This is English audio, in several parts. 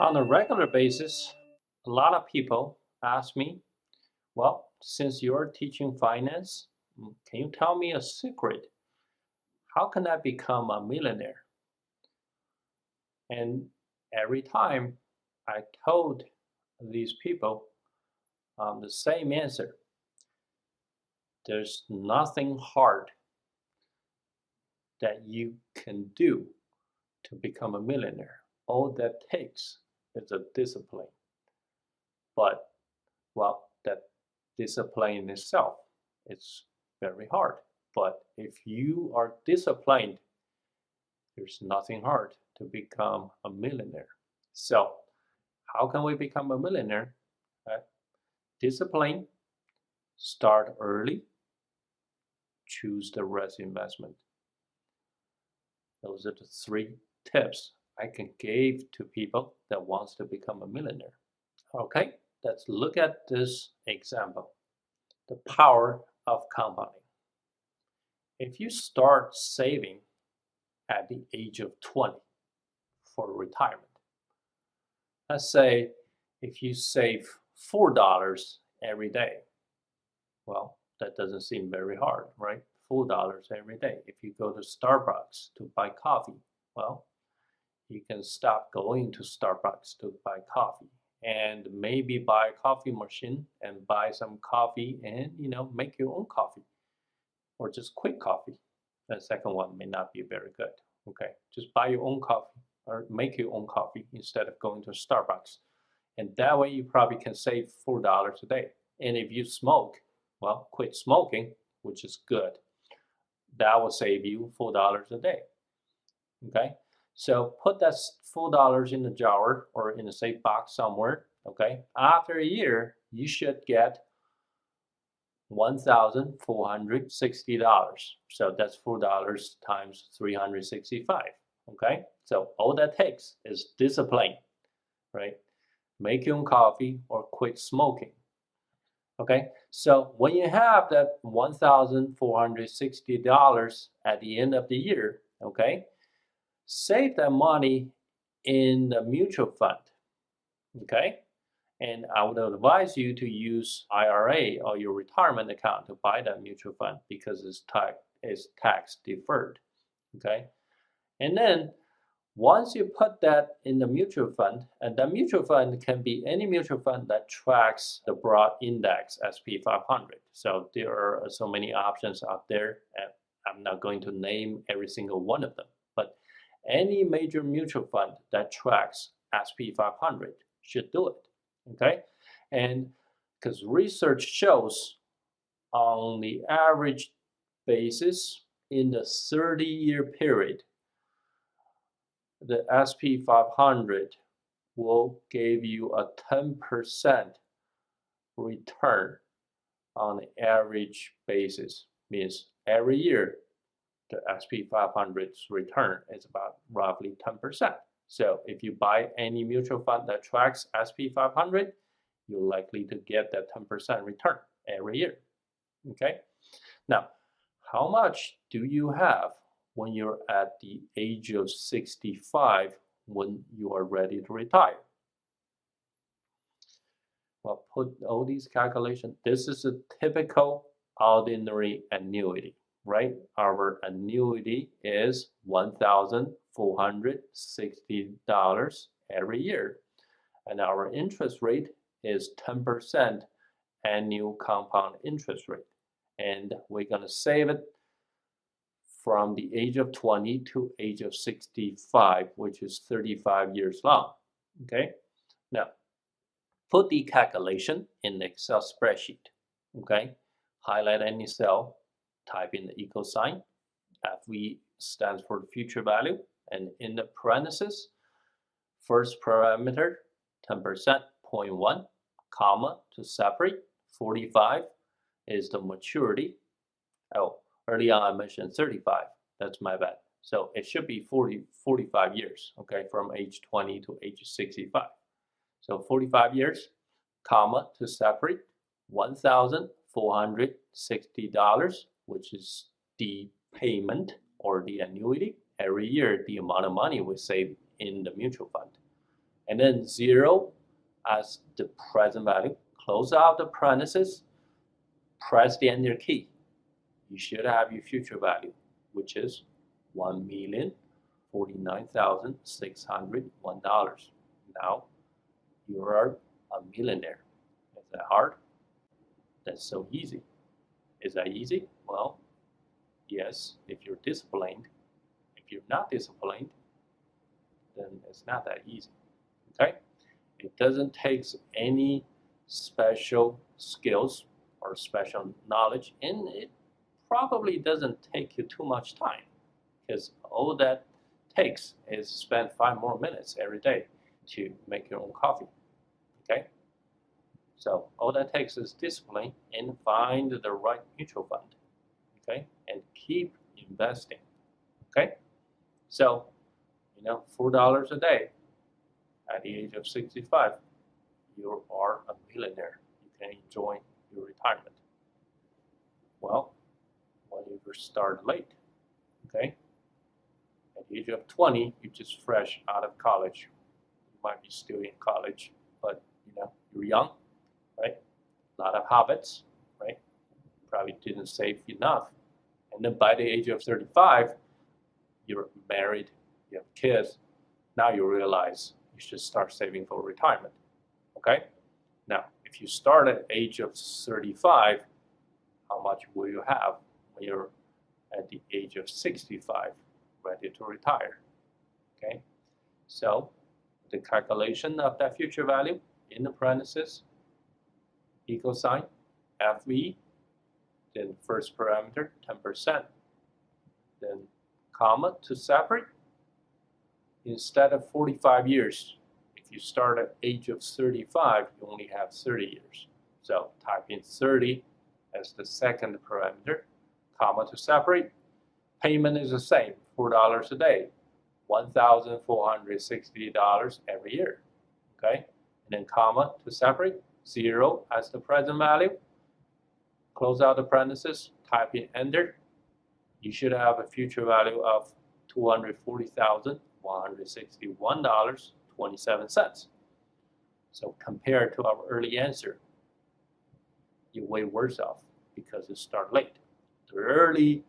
On a regular basis, a lot of people ask me, well, since you're teaching finance, can you tell me a secret? How can I become a millionaire? And every time I told these people the same answer. There's nothing hard that you can do to become a millionaire. All that takes is a discipline. But, well, that discipline itself is very hard. But if you are disciplined, there's nothing hard to become a millionaire. So, how can we become a millionaire? Discipline, start early, choose the right investment. Those are the three tips I can give to people that wants to become a millionaire. Okay, let's look at this example. The power of compounding. If you start saving at the age of 20 for retirement, let's say if you save $4 every day, well, that doesn't seem very hard, right? $4 every day. If you go to Starbucks to buy coffee, well, you can stop going to Starbucks to buy coffee and maybe buy a coffee machine and buy some coffee and make your own coffee or just quick coffee. The second one may not be very good. Okay, just buy your own coffee or make your own coffee instead of going to Starbucks. And that way you probably can save $4 a day. And if you smoke, well, quit smoking, which is good. That will save you $4 a day. Okay, so put that $4 in the jar or in a safe box somewhere. Okay, after a year, you should get $1,460. So that's $4 times 365. Okay, so all that takes is discipline, right? Make your own coffee or quit smoking. Okay, so when you have that $1,460 at the end of the year, okay, save that money in the mutual fund. Okay, and I would advise you to use IRA or your retirement account to buy that mutual fund because it's tax deferred. Okay, and then once you put that in the mutual fund, and that mutual fund can be any mutual fund that tracks the broad index SP 500. So there are so many options out there, and I'm not going to name every single one of them, but any major mutual fund that tracks SP 500 should do it. Okay, and because research shows on the average basis in the 30-year period, the SP 500 will give you a 10% return on the average basis. Means every year the SP 500's return is about roughly 10%. So if you buy any mutual fund that tracks SP 500, you're likely to get that 10% return every year. Okay? Now, how much do you have when you're at the age of 65 when you are ready to retire? Well, put all these calculations. This is a typical ordinary annuity, right? Our annuity is $1,460 every year. And our interest rate is 10% annual compound interest rate. And we're going to save it from the age of 20 to age of 65, which is 35 years long. Okay, now put the calculation in the Excel spreadsheet. Okay, highlight any cell, type in the equal sign. FV stands for the future value, and in the parentheses, first parameter 10%, 0.1, comma to separate. 45 is the maturity. Oh, early on I mentioned 35. That's my bad. So it should be 45 years, okay, from age 20 to age 65. So 45 years, comma, to separate $1,460, which is the payment or the annuity every year, the amount of money we save in the mutual fund. and then 0 as the present value. Close out the parenthesis, press the enter key. You should have your future value, which is $1,049,601. Now you are a millionaire. Is that hard? That's so easy. Is that easy? Well, yes, if you're disciplined. If you're not disciplined, then it's not that easy. Okay? It doesn't take any special skills or special knowledge, and it probably doesn't take you too much time, because all that takes is spend 5 more minutes every day to make your own coffee. Okay? So all that takes is discipline and find the right mutual fund. Okay? And keep investing. Okay? So, $4 a day at the age of 65, you are a millionaire. You can enjoy your retirement. Well, when you start late, okay? At the age of 20, you're just fresh out of college. You might be still in college, but you're young, right? A lot of habits, right? Probably didn't save enough. And then by the age of 35, you're married, you have kids. Now you realize you should start saving for retirement. Okay? Now, if you start at the age of 35, how much will you have when you're at the age of 65, ready to retire? Okay? So, the calculation of that future value in the parentheses, equal sign, FV, then first parameter, 10%, then comma to separate. Instead of 45 years, if you start at age of 35, you only have 30 years. So type in 30 as the second parameter, comma to separate. Payment is the same, $4 a day, $1,460 every year. Okay, and then comma to separate, 0 as the present value. Close out the parenthesis, type in enter. You should have a future value of $240,161.27. So compared to our early answer, you're way worse off because you start late. The early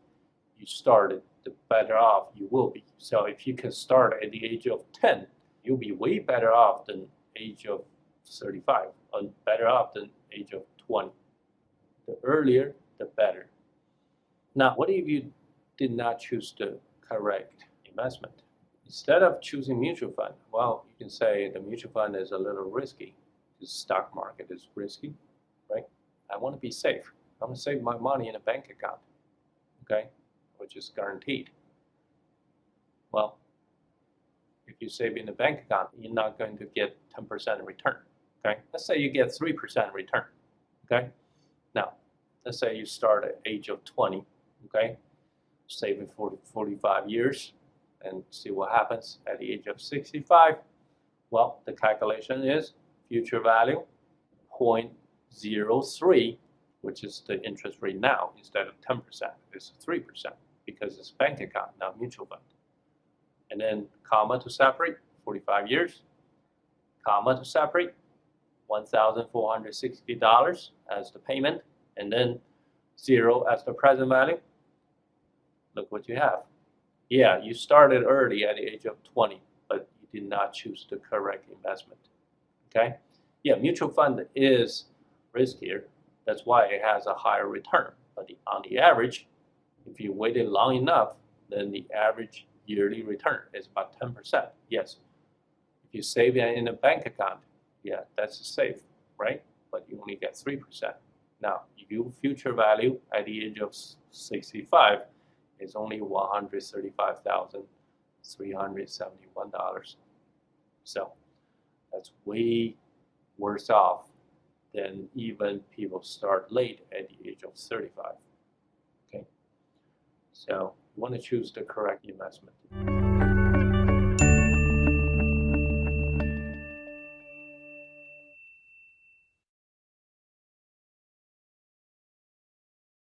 you started, the better off you will be. So if you can start at the age of 10, you'll be way better off than age of 35, and better off than age of 20. The earlier, the better. Now, what if you did not choose the correct investment? Instead of choosing mutual fund, well, you can say the mutual fund is a little risky. The stock market is risky, right? I want to be safe. I want to save my money in a bank account, okay, which is guaranteed. Well, if you save in a bank account, you're not going to get 10% return, okay? Let's say you get 3% return, okay? Now, let's say you start at age of 20, okay? Saving for 45 years and see what happens at the age of 65. Well, the calculation is future value 0.03, which is the interest rate now. Instead of 10%, it's 3% because it's bank account, not mutual fund. And then comma to separate, 45 years, comma to separate, $1,460 as the payment, and then 0 as the present value. Look what you have. Yeah, you started early at the age of 20, but you did not choose the correct investment. Okay? Yeah, mutual fund is riskier. That's why it has a higher return. But on the average, if you waited long enough, then the average yearly return is about 10%. Yes. If you save it in a bank account, yeah, that's safe, right? But you only get 3%. Now, your future value at the age of 65 is only $135,371. So that's way worse off than even people start late at the age of 35. Okay, so you want to choose the correct investment.